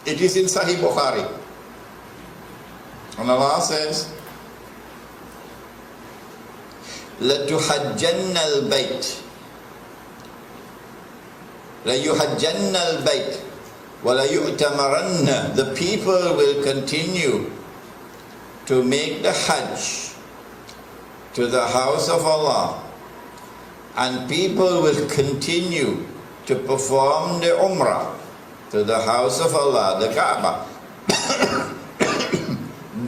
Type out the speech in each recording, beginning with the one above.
It is in Sahih Bukhari. And Allah says, لَتُحَجَّنَّ الْبَيْتِ لَيُحَجَّنَّ الْبَيْتِ وَلَيُؤْتَمَرَنَّ. The people will continue to make the Hajj to the house of Allah, and people will continue to perform the Umrah to the house of Allah, the Kaaba.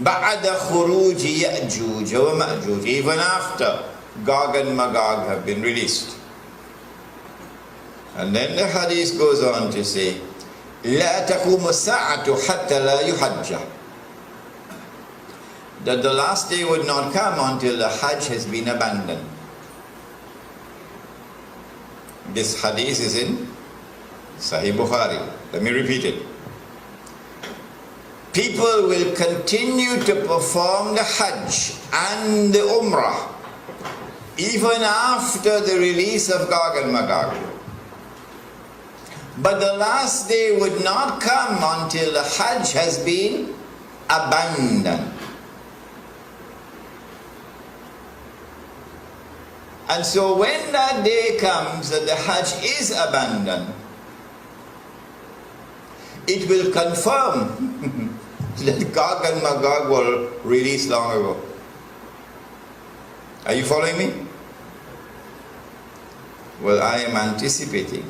بَعْدَ خُرُوجِ يَأْجُوجَ وَمَأْجُوجَ. Even after Gog and Magog have been released. And then the hadith goes on to say, لَا تَقُومُ السَّاعَةُ حَتَّى لَا يُحَجَّ. That the last day would not come until the Hajj has been abandoned. This hadith is in Sahih Bukhari. Let me repeat it. People will continue to perform the Hajj and the Umrah even after the release of Gog and Magog. But the last day would not come until the Hajj has been abandoned. And so when that day comes that the Hajj is abandoned, it will confirm that Gog and Magog were released long ago. Are you following me? Well, I am anticipating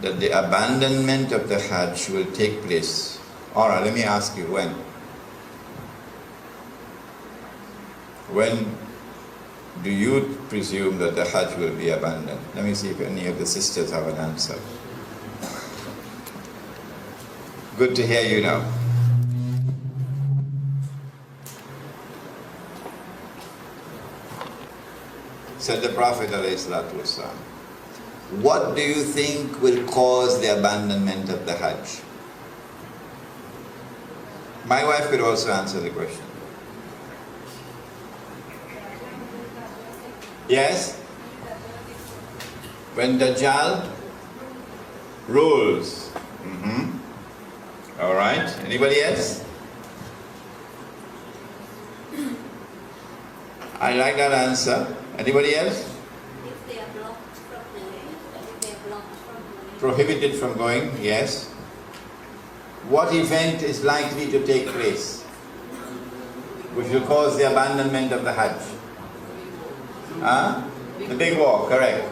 that the abandonment of the Hajj will take place. All right, let me ask you, when? When do you presume that the Hajj will be abandoned? Let me see if any of the sisters have an answer. Good to hear you now. Said the Prophet ﷺ, what do you think will cause the abandonment of the Hajj? My wife could also answer the question. Yes? When Dajjal rules. All right. Anybody else? I like that answer. Anybody else? If they are blocked from going. If they are blocked from going. Prohibited from going, yes. What event is likely to take place which will cause the abandonment of the Hajj? The big war, correct.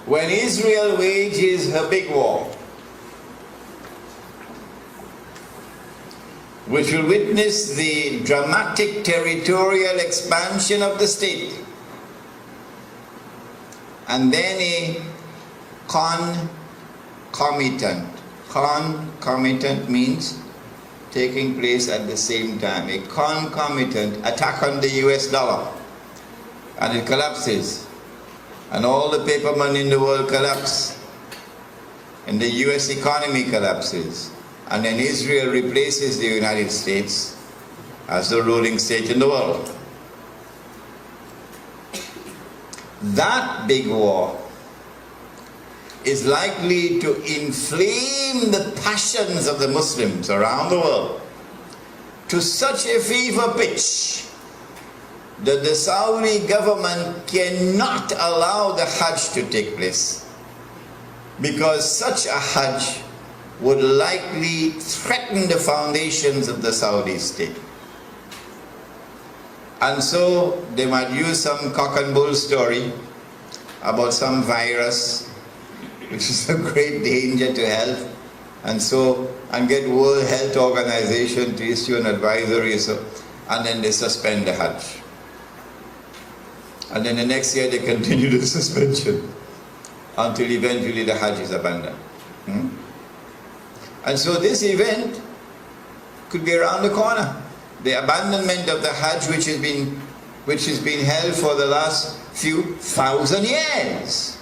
When Israel wages her big war, which will witness the dramatic territorial expansion of the state, and then a concomitant means taking place at the same time, a concomitant attack on the US dollar, and it collapses, and all the paper money in the world collapse, and the US economy collapses, and then Israel replaces the United States as the ruling state in the world. That big war is likely to inflame the passions of the Muslims around the world to such a fever pitch that the Saudi government cannot allow the Hajj to take place, because such a Hajj would likely threaten the foundations of the Saudi state. And so they might use some cock and bull story about some virus which is a great danger to health, and get World Health Organization to issue an advisory, and then they suspend the Hajj. And then the next year they continue the suspension until eventually the Hajj is abandoned. And so this event could be around the corner. The abandonment of the Hajj, which has been held for the last few thousand years.